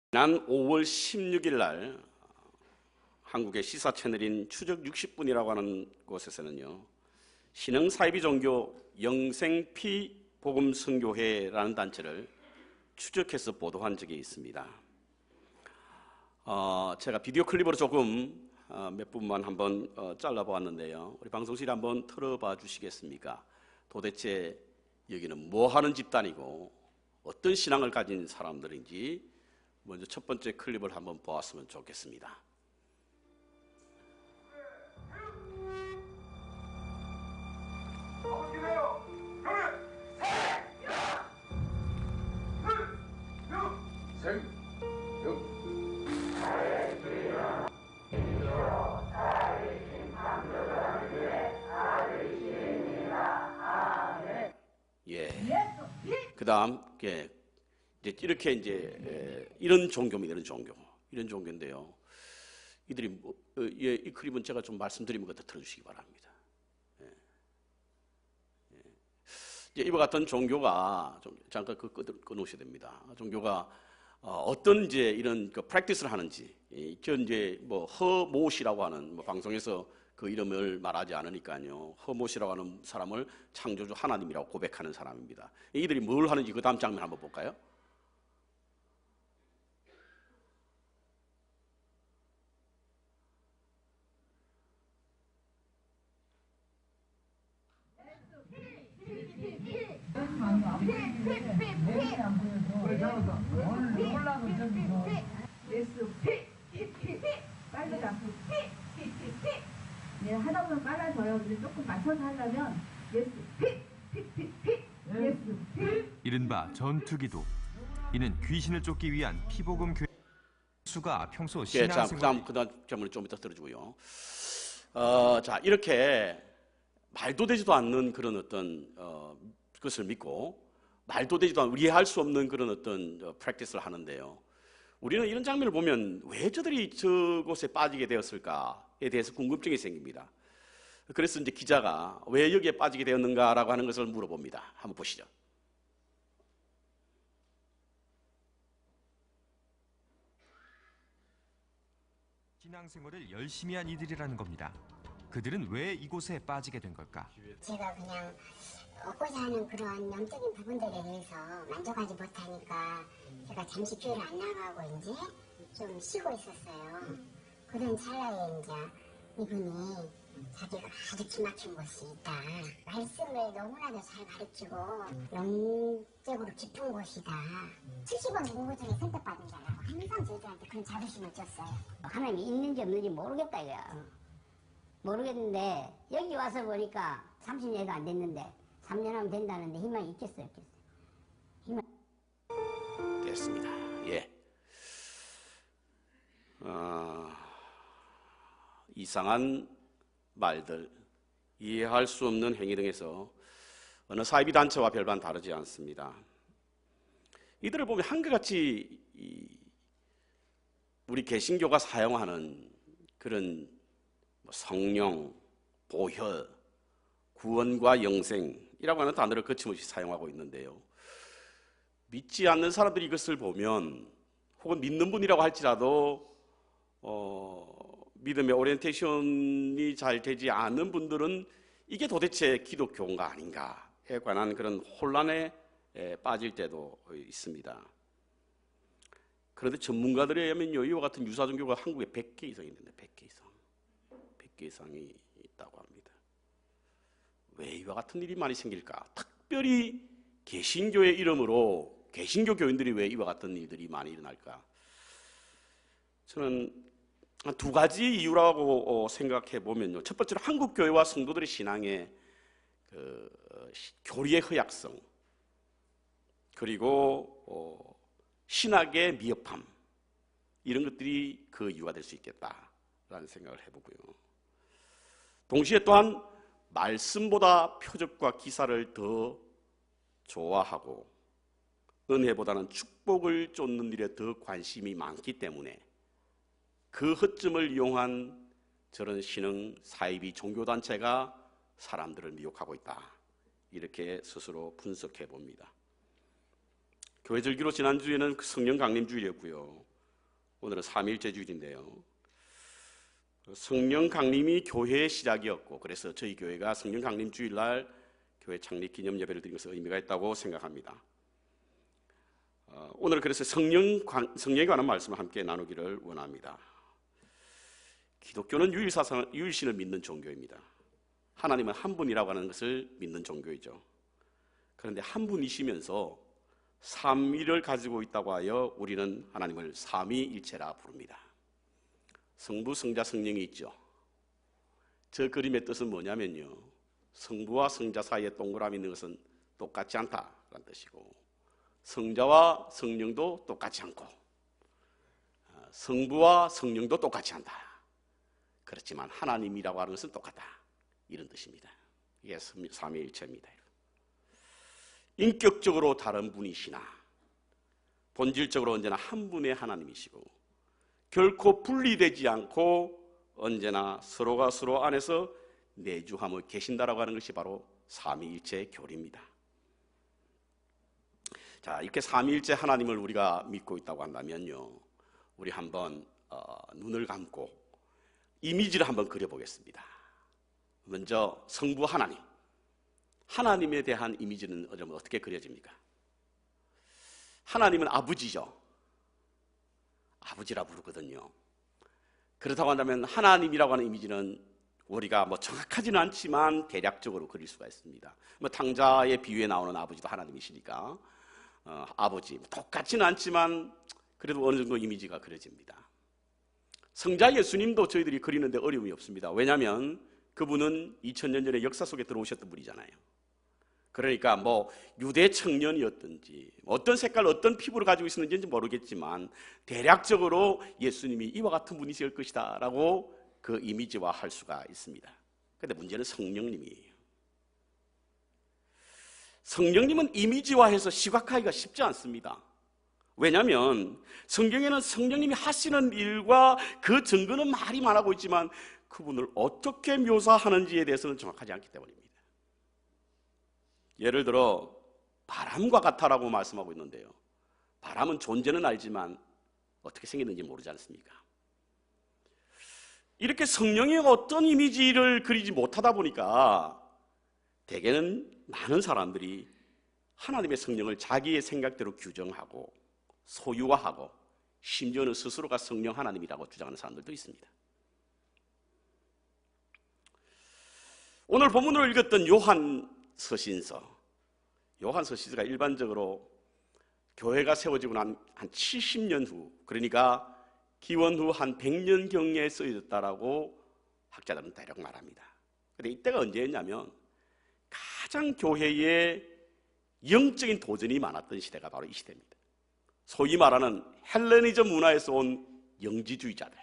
지난 5월 16일 날 한국의 시사 채널인 추적 60분이라고 하는 곳에서는요, 신흥 사이비 종교 영생피 복음 선교회라는 단체를 추적해서 보도한 적이 있습니다. 제가 비디오 클립으로 조금 몇 분만 한번 잘라보았는데요. 우리 방송실에 한번 틀어봐 주시겠습니까? 도대체 여기는 뭐 하는 집단이고 어떤 신앙을 가진 사람들인지 먼저 첫 번째 클립을 한번 보았으면 좋겠습니다. 예. 그다음 이제 이렇게 이런 종교입니다. 이런 종교인데요. 이들이 이 클립은 제가 좀 말씀드리면 갖다 들어주시기 바랍니다. 이와 같은 종교가 좀 잠깐 끊으셔야 됩니다. 종교가 어떤 이런 프랙티스를 하는지, 뭐 허모시라고 하는 방송에서 그 이름을 말하지 않으니까요. 허모시라고 하는 사람을 창조주 하나님이라고 고백하는 사람입니다. 이들이 뭘 하는지 그 다음 장면 한번 볼까요? 하다 보면 빨라져요. 근데 조금 맞춰서 하려면 예수 피 예수 피. 이른바 전투기도. 이는 귀신을 쫓기 위한 피복음 교회 수가 평소 신앙생활. 그다음 점을 좀 이따 들어주고요. 자, 이렇게 말도 되지도 않는 그런 어떤 것을 믿고 말도 되지도 않는 이해할 수 없는 그런 어떤 프랙티스를 하는데요. 우리는 이런 장면을 보면 왜 저들이 저곳에 빠지게 되었을까에 대해서 궁금증이 생깁니다. 그래서 이제 기자가 왜 여기에 빠지게 되었는가라고 하는 것을 물어봅니다. 한번 보시죠. 신앙생활을 열심히 한 이들이라는 겁니다. 그들은 왜 이곳에 빠지게 된 걸까? 제가 그냥 얻고자 하는 그런 영적인 부분들에 대해서 만족하지 못하니까 제가 잠시 교회를 안 나가고 이제 좀 쉬고 있었어요. 그런 찰나에 이제 이분이 자기가 아주 기막힌 곳이 있다. 말씀을 너무나도 잘 가르치고 영적으로 깊은 곳이다. 70원 공부 중에 선택받은 자라고 항상 저희들한테 그런 자부심을 줬어요. 하나님이 있는지 없는지 모르겠다 이거야. 모르겠는데 여기 와서 보니까 30년도 안 됐는데 3년 하면 된다는데 희망이 있겠어요? 희망. 됐습니다. 예. 이상한 말들, 이해할 수 없는 행위 등에서 어느 사이비 단체와 별반 다르지 않습니다. 이들을 보면 한결같이 우리 개신교가 사용하는 그런 성령, 보혈, 구원과 영생이라고 하는 단어를 거침없이 사용하고 있는데요. 믿지 않는 사람들이 이것을 보면 혹은 믿는 분이라고 할지라도 믿음의 오리엔테이션이 잘 되지 않는 분들은 이게 도대체 기독교인가 아닌가에 관한 그런 혼란에 빠질 때도 있습니다. 그런데 전문가들에 의하면요, 이와 같은 유사 종교가 한국에 100개 이상이 있는데 100개 이상이 있다고 합니다. 왜 이와 같은 일이 많이 생길까? 특별히 개신교의 이름으로 개신교 교인들이 왜 이와 같은 일들이 많이 일어날까? 저는 두 가지 이유라고 생각해 보면요. 첫 번째로 한국 교회와 성도들의 신앙의 교리의 허약성, 그리고 신학의 미흡함, 이런 것들이 그 이유가 될 수 있겠다라는 생각을 해보고요. 동시에 또한 말씀보다 표적과 기사를 더 좋아하고 은혜보다는 축복을 쫓는 일에 더 관심이 많기 때문에 그 허점을 이용한 저런 신흥 사이비 종교단체가 사람들을 미혹하고 있다. 이렇게 스스로 분석해 봅니다. 교회 절기로 지난주에는 성령 강림주일이었고요. 오늘은 삼위일체 주일인데요. 성령 강림이 교회의 시작이었고, 그래서 저희 교회가 성령 강림 주일날 교회 창립 기념 예배를 드린 것은 의미가 있다고 생각합니다. 오늘 그래서 성령에 관한 말씀을 함께 나누기를 원합니다. 기독교는 유일신을 믿는 종교입니다. 하나님은 한 분이라고 하는 것을 믿는 종교이죠. 그런데 한 분이시면서 삼위를 가지고 있다고 하여 우리는 하나님을 삼위일체라 부릅니다. 성부, 성자, 성령이 있죠. 저 그림의 뜻은 뭐냐면요, 성부와 성자 사이에 동그라미 있는 것은 똑같지 않다라는 뜻이고, 성자와 성령도 똑같지 않고, 성부와 성령도 똑같지 않다. 그렇지만 하나님이라고 하는 것은 똑같다, 이런 뜻입니다. 이게 삼위일체입니다. 인격적으로 다른 분이시나 본질적으로 언제나 한 분의 하나님이시고, 결코 분리되지 않고 언제나 서로가 서로 안에서 내주하며 계신다라고 하는 것이 바로 삼위일체의 교리입니다. 자, 이렇게 삼위일체 하나님을 우리가 믿고 있다고 한다면요, 우리 한번 눈을 감고 이미지를 한번 그려보겠습니다. 먼저 성부 하나님, 하나님에 대한 이미지는 어떻게 그려집니까? 하나님은 아버지죠. 아버지라 부르거든요. 그렇다고 한다면 하나님이라고 하는 이미지는 우리가 정확하지는 않지만 대략적으로 그릴 수가 있습니다. 탕자의 비유에 나오는 아버지도 하나님이시니까 아버지, 똑같지는 않지만 그래도 어느 정도 이미지가 그려집니다. 성자 예수님도 저희들이 그리는데 어려움이 없습니다. 왜냐하면 그분은 2000년 전에 역사 속에 들어오셨던 분이잖아요. 그러니까 유대 청년이었든지 어떤 색깔, 어떤 피부를 가지고 있었는지 모르겠지만 대략적으로 예수님이 이와 같은 분이실 것이다 라고 그 이미지화할 수가 있습니다. 그런데 문제는 성령님이에요. 성령님은 이미지화해서 시각화하기가 쉽지 않습니다. 왜냐하면 성경에는 성령님이 하시는 일과 그 증거는 말이 많아고 있지만 그분을 어떻게 묘사하는지에 대해서는 정확하지 않기 때문입니다. 예를 들어 바람과 같아라고 말씀하고 있는데요, 바람은 존재는 알지만 어떻게 생겼는지 모르지 않습니까? 이렇게 성령이 어떤 이미지를 그리지 못하다 보니까 대개는 많은 사람들이 하나님의 성령을 자기의 생각대로 규정하고 소유화하고 심지어는 스스로가 성령 하나님이라고 주장하는 사람들도 있습니다. 오늘 본문으로 읽었던 요한서신서가 일반적으로 교회가 세워지고 난 한 70년 후, 그러니까 기원 후 한 100년경에 쓰여졌다라고 학자들은 대략 말합니다. 그런데 이때가 언제였냐면 가장 교회에 영적인 도전이 많았던 시대가 바로 이 시대입니다. 소위 말하는 헬레니즘 문화에서 온 영지주의자들,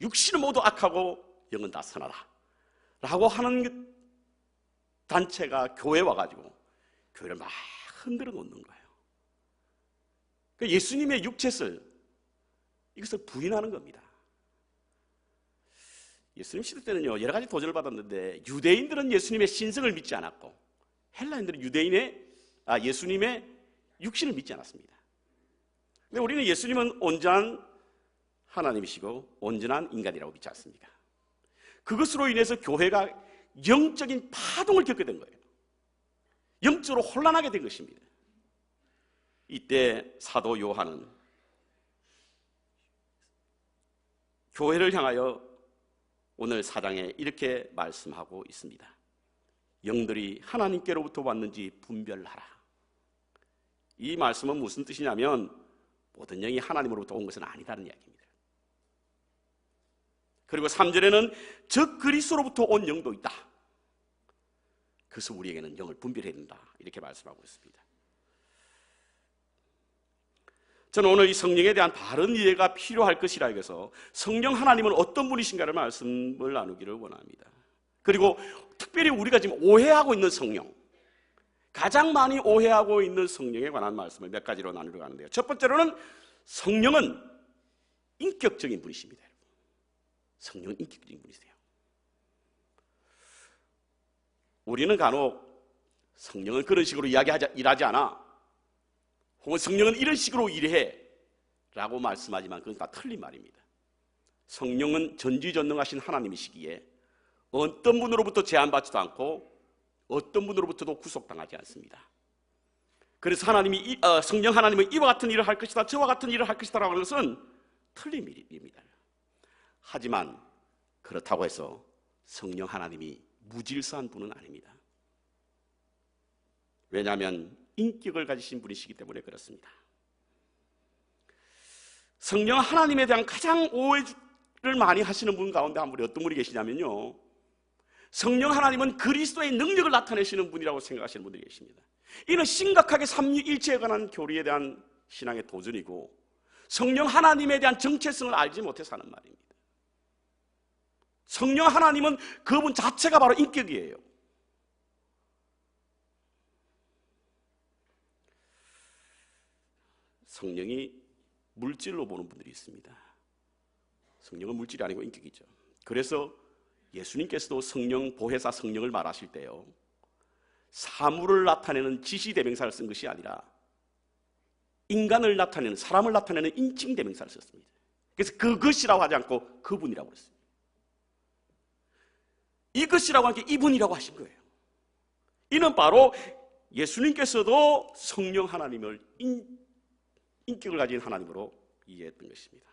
육신은 모두 악하고 영은 다 선하다 라고 하는 단체가 교회에 와가지고 교회를 막 흔들어 놓는 거예요. 그러니까 예수님의 육체설, 이것을 부인하는 겁니다. 예수님 시대 때는요, 여러 가지 도전을 받았는데 유대인들은 예수님의 신성을 믿지 않았고 헬라인들은 예수님의 육신을 믿지 않았습니다. 근데 우리는 예수님은 온전한 하나님이시고 온전한 인간이라고 믿지 않습니까? 그것으로 인해서 교회가 영적인 파동을 겪게 된 거예요. 영적으로 혼란하게 된 것입니다. 이때 사도 요한은 교회를 향하여 오늘 4장에 이렇게 말씀하고 있습니다. 영들이 하나님께로부터 왔는지 분별하라. 이 말씀은 무슨 뜻이냐면 모든 영이 하나님으로부터 온 것은 아니다는 이야기입니다. 그리고 3절에는 즉 그리스도로부터 온 영도 있다. 그래서 우리에게는 영을 분별해야 된다, 이렇게 말씀하고 있습니다. 저는 오늘 이 성령에 대한 바른 이해가 필요할 것이라 해서 성령 하나님은 어떤 분이신가를 말씀을 나누기를 원합니다. 그리고 특별히 우리가 지금 오해하고 있는 성령, 가장 많이 오해하고 있는 성령에 관한 말씀을 몇 가지로 나누려고 하는데요. 첫 번째로는 성령은 인격적인 분이십니다. 성령은 인격적인 분이세요. 우리는 간혹 성령은 그런 식으로 일하지 않아, 혹은 성령은 이런 식으로 일해, 라고 말씀하지만 그건 다 틀린 말입니다. 성령은 전지전능하신 하나님이시기에 어떤 분으로부터 제한받지도 않고 어떤 분으로부터도 구속당하지 않습니다. 그래서 성령 하나님은 이와 같은 일을 할 것이다, 저와 같은 일을 할 것이다 라고 하는 것은 틀린 일입니다. 하지만 그렇다고 해서 성령 하나님이 무질서한 분은 아닙니다. 왜냐하면 인격을 가지신 분이시기 때문에 그렇습니다. 성령 하나님에 대한 가장 오해를 많이 하시는 분 가운데 한 분이 어떤 분이 계시냐면요, 성령 하나님은 그리스도의 능력을 나타내시는 분이라고 생각하시는 분들이 계십니다. 이는 심각하게 삼위일체에 관한 교리에 대한 신앙의 도전이고 성령 하나님에 대한 정체성을 알지 못해서 하는 말입니다. 성령 하나님은 그분 자체가 바로 인격이에요. 성령이 물질로 보는 분들이 있습니다. 성령은 물질이 아니고 인격이죠. 그래서 예수님께서도 성령, 보혜사 성령을 말하실 때요, 사물을 나타내는 지시대명사를 쓴 것이 아니라 인간을 나타내는, 사람을 나타내는 인칭대명사를 썼습니다. 그래서 그것이라고 하지 않고 그분이라고 했어요. 이것이라고 하니까 이분이라고 하신 거예요. 이는 바로 예수님께서도 성령 하나님을 인격을 가진 하나님으로 이해했던 것입니다.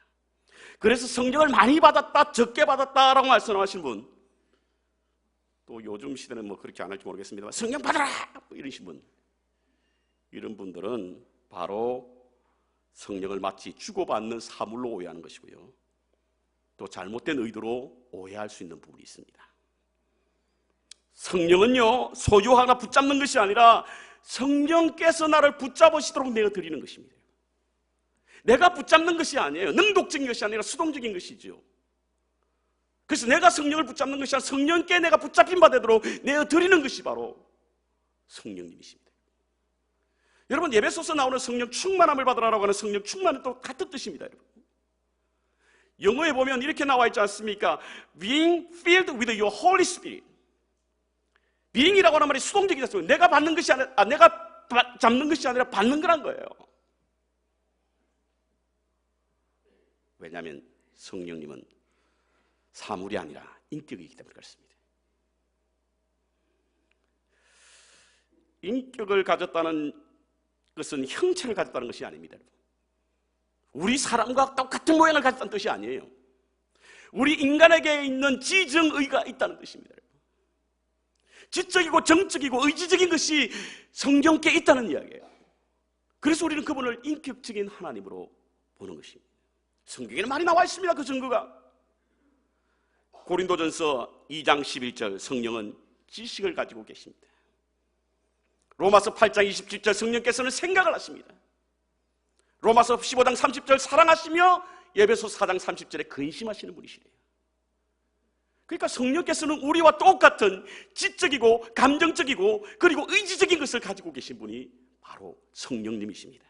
그래서 성령을 많이 받았다, 적게 받았다라고 말씀하시는 분, 또 요즘 시대는 뭐 그렇게 안 할지 모르겠습니다만 성령 받아라! 이러신 분, 이런 분들은 바로 성령을 마치 주고받는 사물로 오해하는 것이고요, 또 잘못된 의도로 오해할 수 있는 부분이 있습니다. 성령은요, 소유하거나 붙잡는 것이 아니라 성령께서 나를 붙잡으시도록 내어드리는 것입니다. 내가 붙잡는 것이 아니에요. 능동적인 것이 아니라 수동적인 것이죠. 그래서 내가 성령을 붙잡는 것이 아니라 성령께 내가 붙잡힌 바 되도록 내어드리는 것이 바로 성령님이십니다. 여러분, 예배소서 나오는 성령 충만함을 받으라라고 하는 성령 충만은 또 같은 뜻입니다. 여러분, 영어에 보면 이렇게 나와 있지 않습니까? Being filled with your Holy Spirit. being이라고 하는 말이 수동적이다. 내가 받는 것이 아니라, 내가 잡는 것이 아니라 받는 거란 거예요. 왜냐하면 성령님은 사물이 아니라 인격이기 때문에 그렇습니다. 인격을 가졌다는 것은 형체를 가졌다는 것이 아닙니다. 우리 사람과 똑같은 모양을 가졌다는 뜻이 아니에요. 우리 인간에게 있는 지정의가 있다는 뜻입니다. 지적이고 정적이고 의지적인 것이 성령께 있다는 이야기예요. 그래서 우리는 그분을 인격적인 하나님으로 보는 것입니다. 성경에는 많이 나와 있습니다. 그 증거가. 고린도전서 2장 11절, 성령은 지식을 가지고 계십니다. 로마서 8장 27절, 성령께서는 생각을 하십니다. 로마서 15장 30절, 사랑하시며 에베소 4장 30절에 근심하시는 분이시래요. 그러니까 성령께서는 우리와 똑같은 지적이고 감정적이고 그리고 의지적인 것을 가지고 계신 분이 바로 성령님이십니다.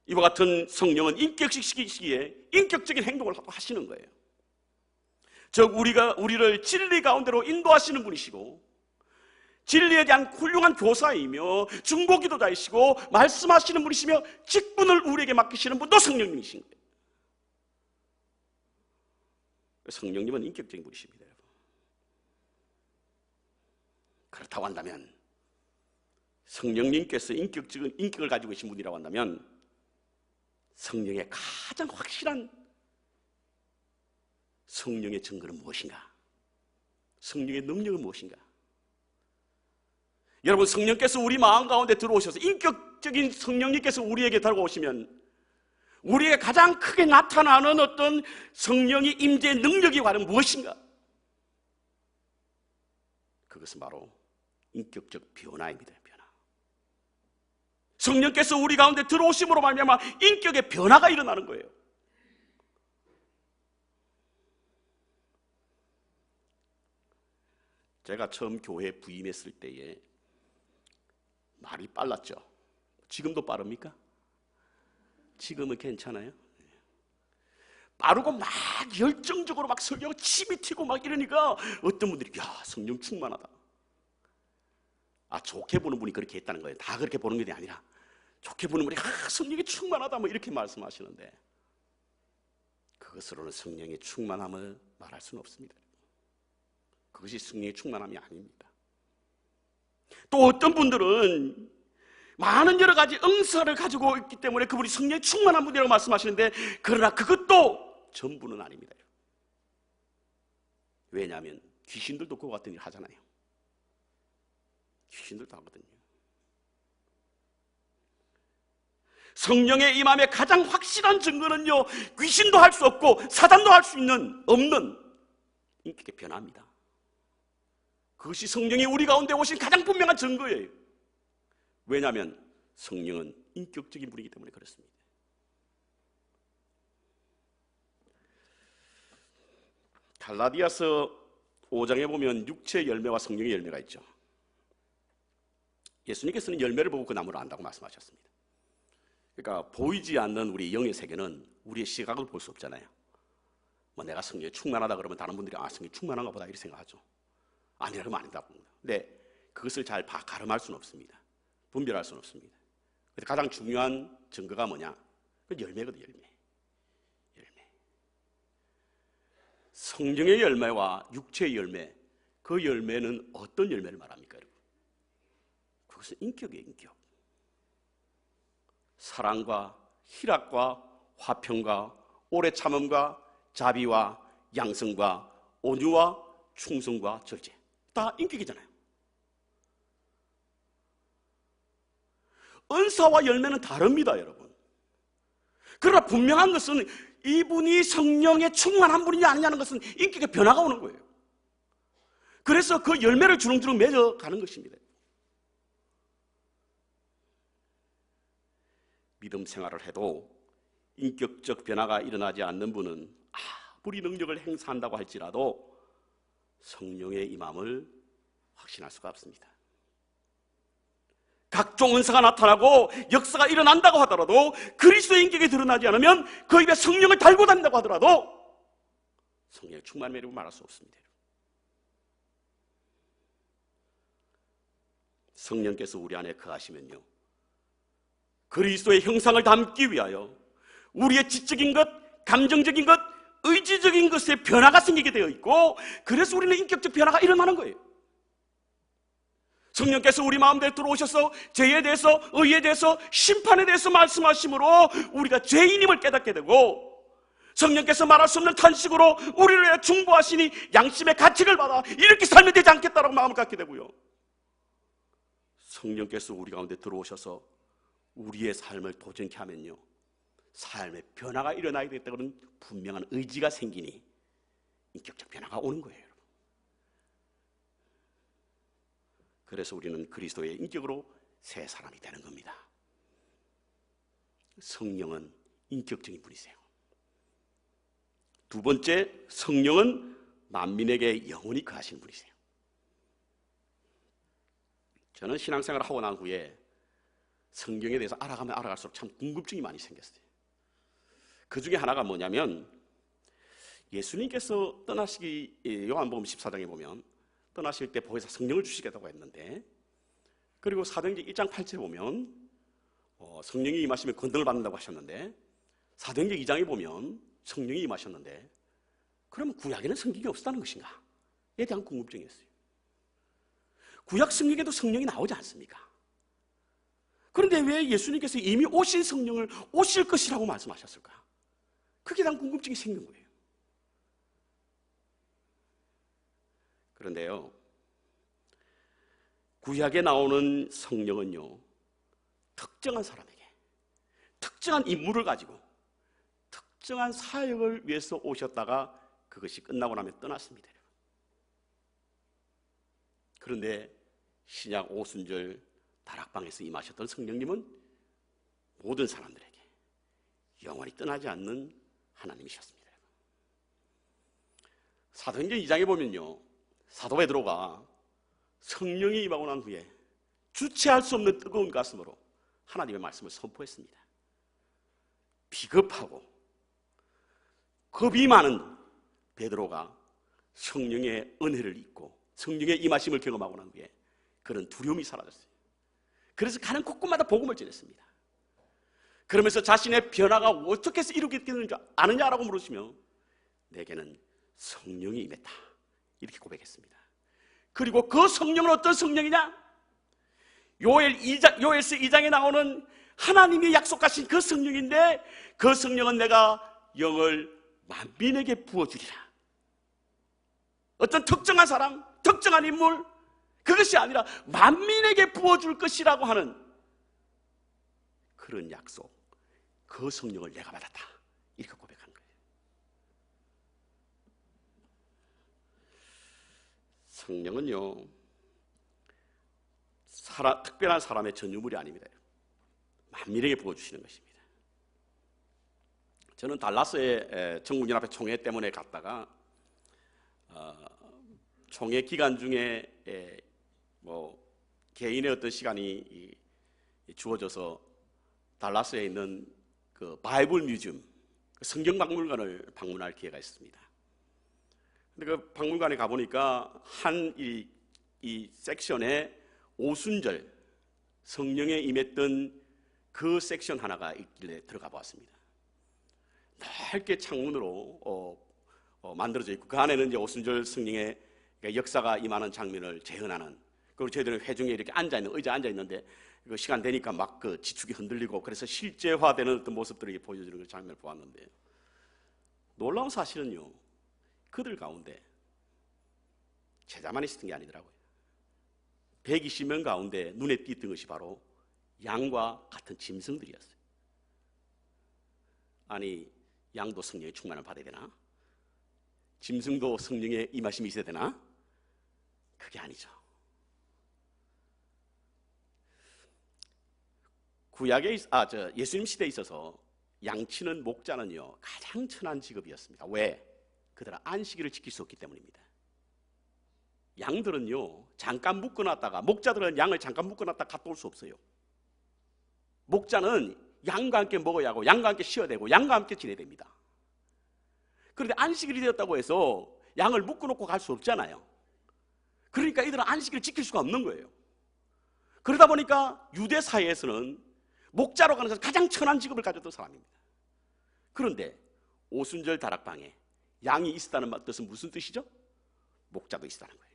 이와 같은 성령은 인격시키시기에 인격적인 행동을 하시는 거예요. 즉 우리를 진리 가운데로 인도하시는 분이시고 진리에 대한 훌륭한 교사이며 중보기도자이시고 말씀하시는 분이시며 직분을 우리에게 맡기시는 분도 성령님이신 거예요. 성령님은 인격적인 분이십니다. 그렇다고 한다면 성령님께서 인격적인 인격을 가지고 계신 분이라고 한다면 성령의 가장 확실한 성령의 증거는 무엇인가? 성령의 능력은 무엇인가? 여러분, 성령께서 우리 마음 가운데 들어오셔서 인격적인 성령님께서 우리에게 다가오시면 우리에게 가장 크게 나타나는 어떤 성령의 임재의 능력이 과연 무엇인가? 그것은 바로 인격적 변화입니다. 변화. 성령께서 우리 가운데 들어오심으로 말미암아 인격의 변화가 일어나는 거예요. 제가 처음 교회에 부임했을 때에 말이 빨랐죠. 지금도 빠릅니까? 지금은 괜찮아요. 빠르고 막 열정적으로 막 설교하고 침이 튀고 막 이러니까 어떤 분들이 야, 성령 충만하다. 좋게 보는 분이 그렇게 했다는 거예요. 다 그렇게 보는 게 아니라 좋게 보는 분이 성령이 충만하다 뭐 이렇게 말씀하시는데 그것으로는 성령의 충만함을 말할 수는 없습니다. 그것이 성령의 충만함이 아닙니다. 또 어떤 분들은 많은 여러 가지 응사를 가지고 있기 때문에 그분이 성령의 충만한 분이라고 말씀하시는데 그러나 그것도 전부는 아닙니다. 왜냐하면 귀신들도 그와 같은 일을 하잖아요. 귀신들도 하거든요. 성령의 임함의 가장 확실한 증거는요, 귀신도 할 수 없고 사단도 할 수 없는 인격의 변화입니다. 그것이 성령이 우리 가운데 오신 가장 분명한 증거예요. 왜냐하면 성령은 인격적인 분이기 때문에 그렇습니다. 갈라디아서 5장에 보면 육체의 열매와 성령의 열매가 있죠. 예수님께서는 열매를 보고 그 나무를 안다고 말씀하셨습니다. 그러니까 보이지 않는 우리 영의 세계는 우리의 시각을 볼 수 없잖아요. 뭐 내가 성령에 충만하다 그러면 다른 분들이 성령이 충만한가 보다 이렇게 생각하죠. 아니라 그러면 아니다. 근데 그것을 잘 가름할 수는 없습니다. 분별할 수는 없습니다. 그래서 가장 중요한 증거가 뭐냐? 그 열매거든요. 열매. 성령의 열매와 육체의 열매, 그 열매는 어떤 열매를 말합니까, 여러분? 그것은 인격이에요, 인격. 사랑과 희락과 화평과 오래 참음과 자비와 양성과 온유와 충성과 절제, 다 인격이잖아요. 은사와 열매는 다릅니다, 여러분. 그러나 분명한 것은 이분이 성령에 충만한 분이냐 아니냐는 것은 인격의 변화가 오는 거예요. 그래서 그 열매를 주렁주렁 맺어가는 것입니다. 믿음 생활을 해도 인격적 변화가 일어나지 않는 분은 아무리 능력을 행사한다고 할지라도 성령의 임함을 확신할 수가 없습니다. 각종 은사가 나타나고 역사가 일어난다고 하더라도 그리스도의 인격이 드러나지 않으면 그 입에 성령을 달고 다닌다고 하더라도 성령의 충만함이라고 말할 수 없습니다. 성령께서 우리 안에 거하시면요, 그리스도의 형상을 담기 위하여 우리의 지적인 것, 감정적인 것, 의지적인 것에 변화가 생기게 되어 있고, 그래서 우리는 인격적 변화가 일어나는 거예요. 성령께서 우리 마음대로 들어오셔서 죄에 대해서, 의에 대해서, 심판에 대해서 말씀하심으로 우리가 죄인임을 깨닫게 되고, 성령께서 말할 수 없는 탄식으로 우리를 위해 중보하시니 양심의 가책을 받아 이렇게 살면 되지 않겠다라고 마음을 갖게 되고요, 성령께서 우리 가운데 들어오셔서 우리의 삶을 도전케 하면요, 삶의 변화가 일어나게 되겠다는 분명한 의지가 생기니 인격적 변화가 오는 거예요. 그래서 우리는 그리스도의 인격으로 새 사람이 되는 겁니다. 성령은 인격적인 분이세요. 두 번째, 성령은 만민에게 영원히 거하시는 분이세요. 저는 신앙생활을 하고 난 후에 성경에 대해서 알아가면 알아갈수록 참 궁금증이 많이 생겼어요. 그 중에 하나가 뭐냐면, 예수님께서 떠나시기, 요한복음 14장에 보면 떠나실 때 보혜사 성령을 주시겠다고 했는데, 그리고 사도행전 1장 8절에 보면 성령이 임하시면 권능을 받는다고 하셨는데, 사도행전 2장에 보면 성령이 임하셨는데, 그러면 구약에는 성경이 없었다는 것인가에 대한 궁금증이었어요. 구약 성경에도 성령이 나오지 않습니까? 그런데 왜 예수님께서 이미 오신 성령을 오실 것이라고 말씀하셨을까? 그게 대한 궁금증이 생긴 거예요. 그런데요, 구약에 나오는 성령은요, 특정한 사람에게, 특정한 인물을 가지고 특정한 사역을 위해서 오셨다가 그것이 끝나고 나면 떠났습니다. 그런데 신약 오순절 다락방에서 임하셨던 성령님은 모든 사람들에게 영원히 떠나지 않는 하나님이셨습니다. 사도행전 2장에 보면요, 사도 베드로가 성령이 임하고 난 후에 주체할 수 없는 뜨거운 가슴으로 하나님의 말씀을 선포했습니다. 비겁하고 겁이 많은 베드로가 성령의 은혜를 입고 성령의 임하심을 경험하고 난 후에 그런 두려움이 사라졌어요. 그래서 가는 곳곳마다 복음을 전했습니다. 그러면서 자신의 변화가 어떻게 해서 이루게 되는지 아느냐라고 물으시며 내게는 성령이 임했다 이렇게 고백했습니다. 그리고 그 성령은 어떤 성령이냐? 요엘서 2장에 나오는 하나님이 약속하신 그 성령인데 그 성령은 내가 영을 만민에게 부어주리라. 어떤 특정한 사람, 특정한 인물, 그것이 아니라 만민에게 부어줄 것이라고 하는 그런 약속, 그 성령을 내가 받았다 이렇게 고백한 거예요. 성령은요 특별한 사람의 전유물이 아닙니다. 만민에게 부어주시는 것입니다. 저는 달라스에 정국연합회 총회 때문에 갔다가 총회 기간 중에 개인의 어떤 시간이 주어져서 달라스에 있는 그 바이블 뮤지엄, 성경 박물관을 방문할 기회가 있습니다. 근데 그 박물관에 가보니까 이 섹션에 오순절 성령에 임했던 그 섹션 하나가 있길래 들어가 보았습니다. 넓게 창문으로 만들어져 있고 그 안에는 이제 오순절 성령의 역사가 임하는 장면을 재현하는, 그리고 저희들은 회중에 이렇게 의자에 앉아 있는데 그 시간 되니까 막 그 지축이 흔들리고 그래서 실제화되는 어떤 모습들을 보여주는 그 장면을 보았는데 놀라운 사실은요, 그들 가운데 제자만 있었던 게 아니더라고요. 120명 가운데 눈에 띄었던 것이 바로 양과 같은 짐승들이었어요. 아니, 양도 성령의 충만을 받아야 되나? 짐승도 성령의 임하심이 있어야 되나? 그게 아니죠. 예수님 시대에 있어서 양치는 목자는요 가장 천한 직업이었습니다. 왜? 그들은 안식일을 지킬 수 없기 때문입니다. 양들은요 잠깐 묶어놨다가, 목자들은 양을 잠깐 묶어놨다가 갔다 올 수 없어요. 목자는 양과 함께 먹어야 하고 양과 함께 쉬어야 되고 양과 함께 지내야 됩니다. 그런데 안식일이 되었다고 해서 양을 묶어놓고 갈 수 없잖아요. 그러니까 이들은 안식일을 지킬 수가 없는 거예요. 그러다 보니까 유대 사회에서는 목자로 가는 것은 가장 천한 직업을 가졌던 사람입니다. 그런데 오순절 다락방에 양이 있었다는 뜻은 무슨 뜻이죠? 목자도 있었다는 거예요.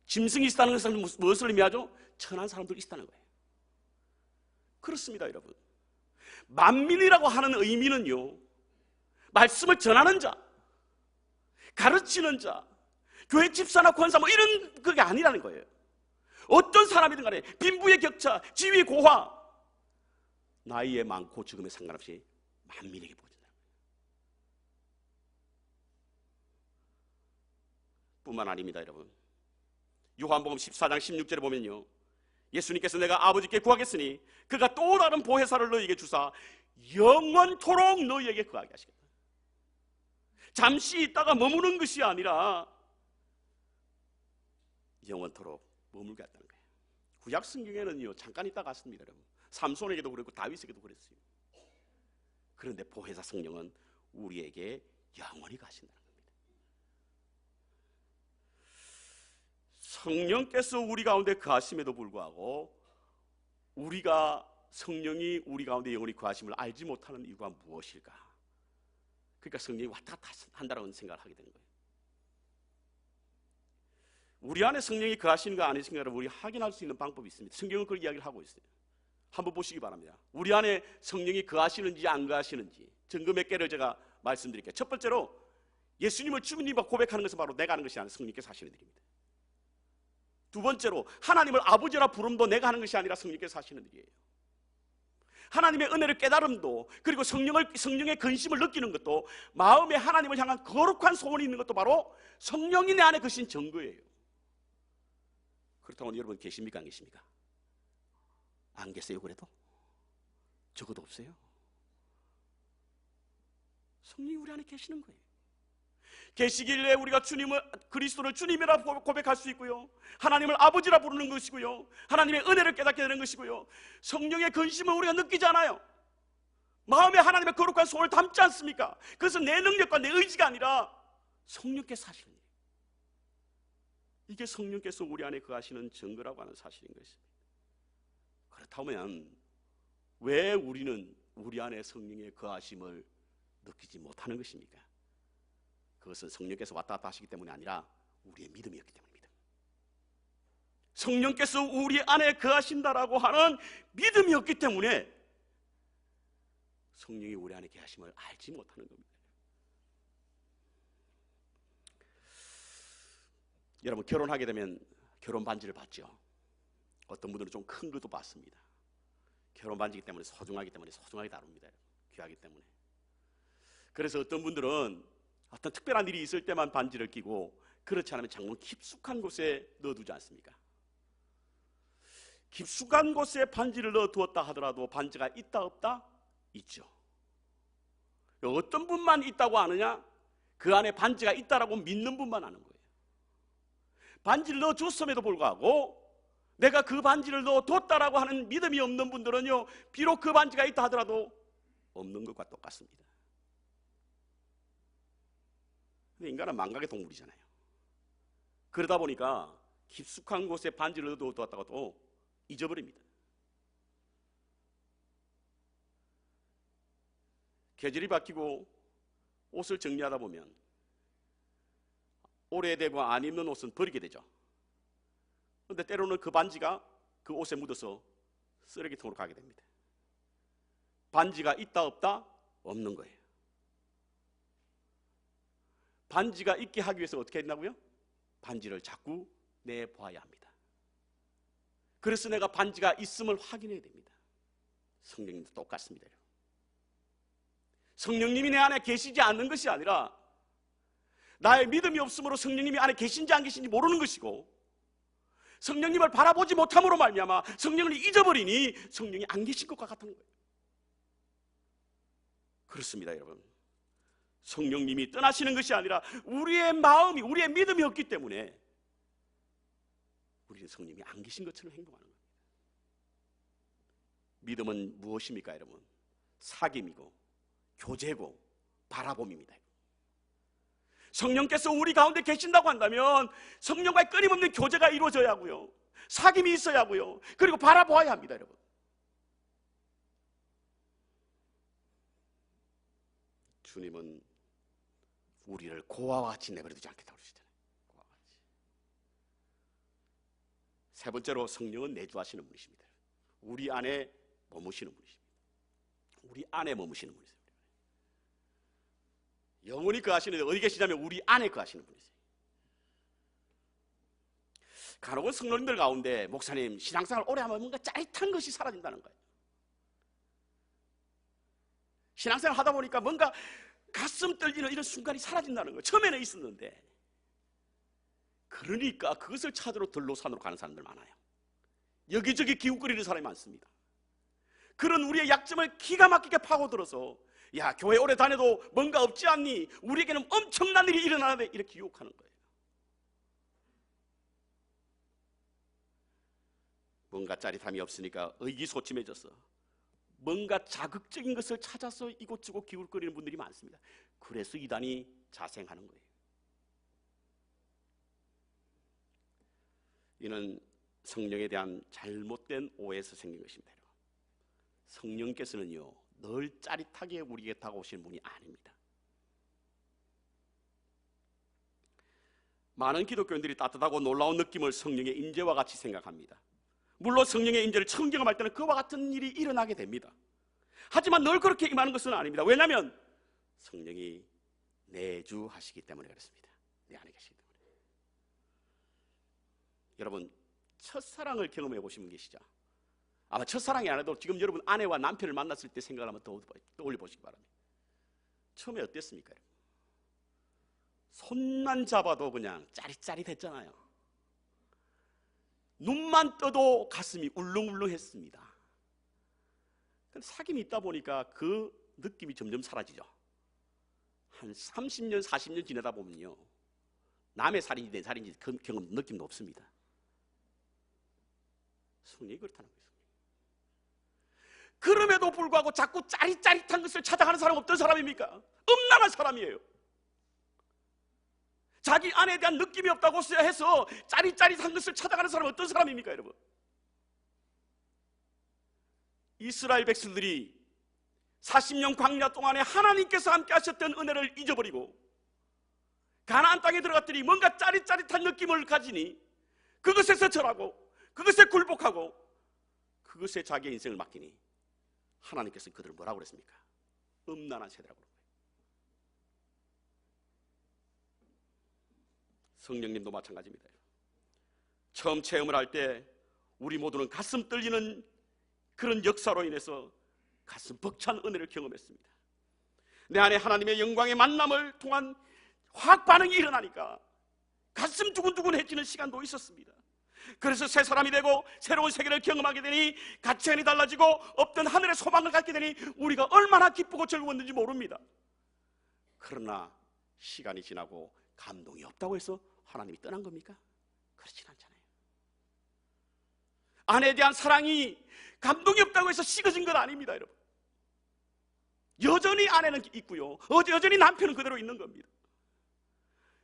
짐승이 있었다는 것은 무엇을 의미하죠? 천한 사람들이 있었다는 거예요. 그렇습니다, 여러분. 만민이라고 하는 의미는요, 말씀을 전하는 자, 가르치는 자, 교회 집사나 권사 이런 그게 아니라는 거예요. 어떤 사람이든 간에 빈부의 격차, 지위 고하, 나이에 많고 적음에 상관없이 만민에게 보여준다. 뿐만 아닙니다, 여러분. 요한복음 14장 16절에 보면요, 예수님께서 내가 아버지께 구하겠으니 그가 또 다른 보혜사를 너희에게 주사 영원토록 너희에게 거하게 하시겠다. 잠시 있다가 머무는 것이 아니라 영원토록 머물게 했다는 거예요. 구약 성경에는요 잠깐 있다 갔습니다, 여러분. 삼손에게도 그랬고 다윗에게도 그랬어요. 그런데 보혜사 성령은 우리에게 영원히 가신다는 겁니다. 성령께서 우리 가운데 거하심에도 불구하고 우리가 성령이 우리 가운데 영원히 거하심을 알지 못하는 이유가 무엇일까? 그러니까 성령이 왔다 갔다 한다는 생각을 하게 되는 거예요. 우리 안에 성령이 거하시는가 아니신가를 우리 확인할 수 있는 방법이 있습니다. 성경은 그런 이야기를 하고 있어요. 한번 보시기 바랍니다. 우리 안에 성령이 거하시는지 안 거하시는지 증거 몇 개를 제가 말씀드릴게요. 첫 번째로 예수님을 주님과 고백하는 것은 바로 내가 하는 것이 아니라 성령께서 하시는 일입니다. 두 번째로 하나님을 아버지라 부름도 내가 하는 것이 아니라 성령께서 하시는 일이에요. 하나님의 은혜를 깨달음도, 그리고 성령의 근심을 느끼는 것도, 마음에 하나님을 향한 거룩한 소원이 있는 것도 바로 성령이 내 안에 거신 증거예요. 그렇다고 여러분 계십니까? 안 계십니까? 안 계세요? 그래도? 적어도 없어요? 성령이 우리 안에 계시는 거예요. 계시길래 우리가 그리스도를 주님이라 고백할 수 있고요, 하나님을 아버지라 부르는 것이고요, 하나님의 은혜를 깨닫게 되는 것이고요, 성령의 근심을 우리가 느끼지 않아요. 마음에 하나님의 거룩한 소원을 담지 않습니까? 그것은 내 능력과 내 의지가 아니라 성령께서 하시는 일이에요. 이게 성령께서 우리 안에 거하시는 증거라고 하는 사실인 것입니다. 그렇다면 왜 우리는 우리 안에 성령의 거하심을 느끼지 못하는 것입니까? 그것은 성령께서 왔다 갔다 하시기 때문이 아니라 우리의 믿음이었기 때문입니다. 성령께서 우리 안에 거하신다라고 하는 믿음이었기 때문에 성령이 우리 안에 거하심을 알지 못하는 겁니다. 여러분, 결혼하게 되면 결혼 반지를 받죠. 어떤 분들은 좀 큰 것도 받습니다. 결혼 반지이기 때문에 소중하게 다룹니다. 귀하기 때문에. 그래서 어떤 분들은 어떤 특별한 일이 있을 때만 반지를 끼고, 그렇지 않으면 장문 깊숙한 곳에 넣어두지 않습니까? 깊숙한 곳에 반지를 넣어두었다 하더라도 반지가 있다 없다? 있죠. 어떤 분만 있다고 아느냐? 그 안에 반지가 있다라고 믿는 분만 아는 거예요. 반지를 넣어줬음에도 불구하고 내가 그 반지를 넣어뒀다라고 하는 믿음이 없는 분들은요, 비록 그 반지가 있다 하더라도 없는 것과 똑같습니다. 근데 인간은 망각의 동물이잖아요. 그러다 보니까 깊숙한 곳에 반지를 넣어뒀다가도 잊어버립니다. 계절이 바뀌고 옷을 정리하다 보면 오래되고 안 입는 옷은 버리게 되죠. 그런데 때로는 그 반지가 그 옷에 묻어서 쓰레기통으로 가게 됩니다. 반지가 있다 없다? 없는 거예요. 반지가 있게 하기 위해서 어떻게 했나고요? 반지를 자꾸 내봐야 합니다. 그래서 내가 반지가 있음을 확인해야 됩니다. 성령님도 똑같습니다. 성령님이 내 안에 계시지 않는 것이 아니라 나의 믿음이 없으므로 성령님이 안에 계신지 안 계신지 모르는 것이고, 성령님을 바라보지 못함으로 말미암아 성령을 잊어버리니 성령이 안 계신 것과 같은 거예요. 그렇습니다, 여러분. 성령님이 떠나시는 것이 아니라 우리의 마음이, 우리의 믿음이 없기 때문에 우리는 성령님이 안 계신 것처럼 행동하는 겁니다. 믿음은 무엇입니까, 여러분? 사귐이고 교제고 바라봄입니다. 성령께서 우리 가운데 계신다고 한다면 성령과의 끊임없는 교제가 이루어져야 하고요, 사귐이 있어야 하고요, 그리고 바라보아야 합니다, 여러분. 주님은 우리를 고아와 같이 내버려두지 않겠다고 그러시잖아요. 고아와 같이. 세 번째로, 성령은 내주하시는 분이십니다. 우리 안에 머무시는 분이십니다. 우리 안에 머무시는 분이세요. 영원히 거하시는데 어디 계시냐면 우리 안에 거하시는 분이세요. 간혹은 성도님들 가운데 목사님 신앙생활 오래 하면 뭔가 짜릿한 것이 사라진다는 거예요. 신앙생활 하다 보니까 뭔가 가슴 떨리는 이런 순간이 사라진다는 거예요. 처음에는 있었는데. 그러니까 그것을 찾으러 들로산으로 가는 사람들 많아요. 여기저기 기웃거리는 사람이 많습니다. 그런 우리의 약점을 기가 막히게 파고들어서, 야, 교회 오래 다녀도 뭔가 없지 않니? 우리에게는 엄청난 일이 일어나는데, 이렇게 유혹하는 거예요. 뭔가 짜릿함이 없으니까 의기소침해져서 뭔가 자극적인 것을 찾아서 이곳저곳 기울거리는 분들이 많습니다. 그래서 이단이 자생하는 거예요. 이는 성령에 대한 잘못된 오해에서 생긴 것입니다. 성령께서는요, 늘 짜릿하게 우리에게 다가오시는 분이 아닙니다. 많은 기독교인들이 따뜻하고 놀라운 느낌을 성령의 임재와 같이 생각합니다. 물론 성령의 임재를 처음 경험할 때는 그와 같은 일이 일어나게 됩니다. 하지만 늘 그렇게 임하는 것은 아닙니다. 왜냐하면 성령이 내주하시기 때문에 그렇습니다. 내 안에 계시기 때문에. 여러분, 첫사랑을 경험해 보신 분 계시죠? 아마 첫사랑이 아니라도 지금 여러분 아내와 남편을 만났을 때 생각을 한번 떠올려 보시기 바랍니다. 처음에 어땠습니까? 손만 잡아도 그냥 짜릿짜릿했잖아요. 눈만 떠도 가슴이 울렁울렁했습니다. 사귐이 있다 보니까 그 느낌이 점점 사라지죠. 한 30년, 40년 지내다 보면요, 남의 살인지 내 살인지 그 경험, 느낌도 없습니다. 성령이 그렇다는 거예요. 그럼에도 불구하고 자꾸 짜릿짜릿한 것을 찾아가는 사람은 어떤 사람입니까? 음란한 사람이에요. 자기 안에 대한 느낌이 없다고 해서 짜릿짜릿한 것을 찾아가는 사람은 어떤 사람입니까, 여러분? 이스라엘 백성들이 40년 광야 동안에 하나님께서 함께 하셨던 은혜를 잊어버리고 가나안 땅에 들어갔더니 뭔가 짜릿짜릿한 느낌을 가지니 그것에서 절하고 그것에 굴복하고 그것에 자기의 인생을 맡기니 하나님께서 그들을 뭐라고 그랬습니까? 음란한 세대라고 그런 거예요. 성령님도 마찬가지입니다. 처음 체험을 할 때 우리 모두는 가슴 떨리는 그런 역사로 인해서 가슴 벅찬 은혜를 경험했습니다. 내 안에 하나님의 영광의 만남을 통한 화학 반응이 일어나니까 가슴 두근두근해지는 시간도 있었습니다. 그래서 새 사람이 되고 새로운 세계를 경험하게 되니 가치관이 달라지고 없던 하늘의 소망을 갖게 되니 우리가 얼마나 기쁘고 즐거웠는지 모릅니다. 그러나 시간이 지나고 감동이 없다고 해서 하나님이 떠난 겁니까? 그렇진 않잖아요. 아내에 대한 사랑이 감동이 없다고 해서 식어진 건 아닙니다, 여러분. 여전히 아내는 있고요, 여전히 남편은 그대로 있는 겁니다.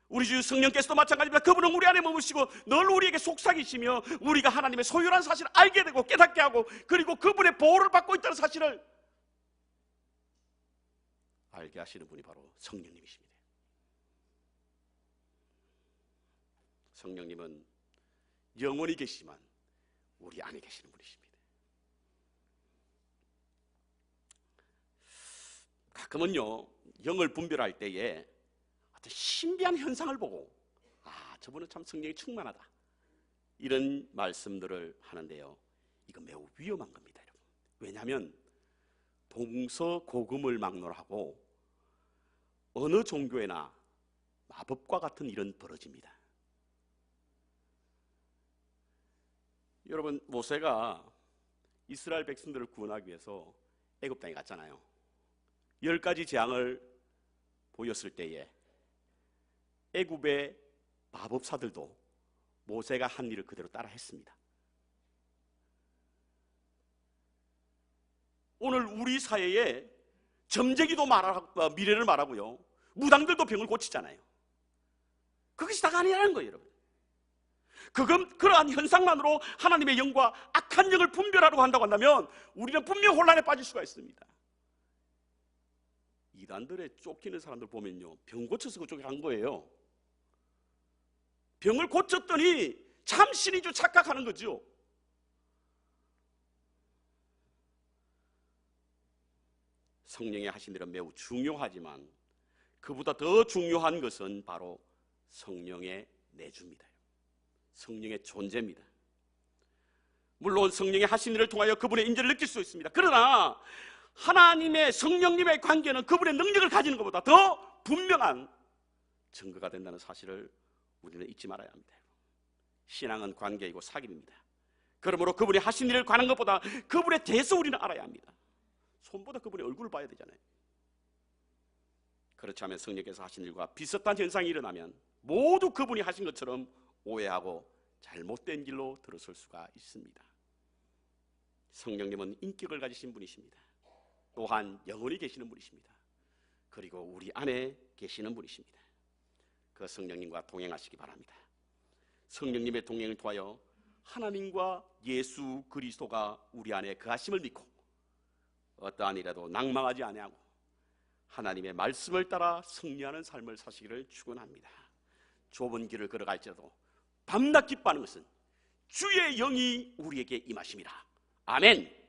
우리 주 성령께서도 마찬가지입니다. 그분은 우리 안에 머무시고 늘 우리에게 속삭이시며 우리가 하나님의 소유라는 사실을 알게 되고 깨닫게 하고 그리고 그분의 보호를 받고 있다는 사실을 알게 하시는 분이 바로 성령님이십니다. 성령님은 영원히 계시지만 우리 안에 계시는 분이십니다. 가끔은요, 영을 분별할 때에 어떤 신비한 현상을 보고 저분은 참 성령이 충만하다, 이런 말씀들을 하는데요, 이건 매우 위험한 겁니다, 여러분. 왜냐하면 동서고금을 막론하고 어느 종교에나 마법과 같은 일은 벌어집니다. 여러분, 모세가 이스라엘 백성들을 구원하기 위해서 애굽 땅에 갔잖아요. 10가지 재앙을 보였을 때에 애굽의 마법사들도 모세가 한 일을 그대로 따라 했습니다. 오늘 우리 사회에 점쟁이도 미래를 말하고요, 무당들도 병을 고치잖아요. 그것이 다가 아니라는 거예요, 여러분. 그러한 현상만으로 하나님의 영과 악한 영을 분별하려고 한다고 한다면 우리는 분명 혼란에 빠질 수가 있습니다. 이단들의 쫓기는 사람들 보면요, 병 고쳐서 그쪽에 간 거예요. 병을 고쳤더니 참 신인 줄 착각하는 거죠. 성령의 하신 일은 매우 중요하지만 그보다 더 중요한 것은 바로 성령의 내주입니다. 성령의 존재입니다. 물론 성령의 하신 일을 통하여 그분의 임재를 느낄 수 있습니다. 그러나 하나님의 성령님의 관계는 그분의 능력을 가지는 것보다 더 분명한 증거가 된다는 사실을 우리는 잊지 말아야 합니다. 신앙은 관계이고 사귐입니다. 그러므로 그분이 하신 일을 관한 것보다 그분에 대해서 우리는 알아야 합니다. 손보다 그분의 얼굴을 봐야 되잖아요. 그렇지 않으면 성령께서 하신 일과 비슷한 현상이 일어나면 모두 그분이 하신 것처럼 오해하고 잘못된 길로 들어설 수가 있습니다. 성령님은 인격을 가지신 분이십니다. 또한 영원히 계시는 분이십니다. 그리고 우리 안에 계시는 분이십니다. 그 성령님과 동행하시기 바랍니다. 성령님의 동행을 통하여 하나님과 예수 그리스도가 우리 안에 거하심을 믿고 어떠한 일에도 낭망하지 아니하고 하나님의 말씀을 따라 승리하는 삶을 사시기를 축원합니다. 좁은 길을 걸어갈지라도 밤낮 기뻐하는 것은 주의 영이 우리에게 임하심이라. 아멘.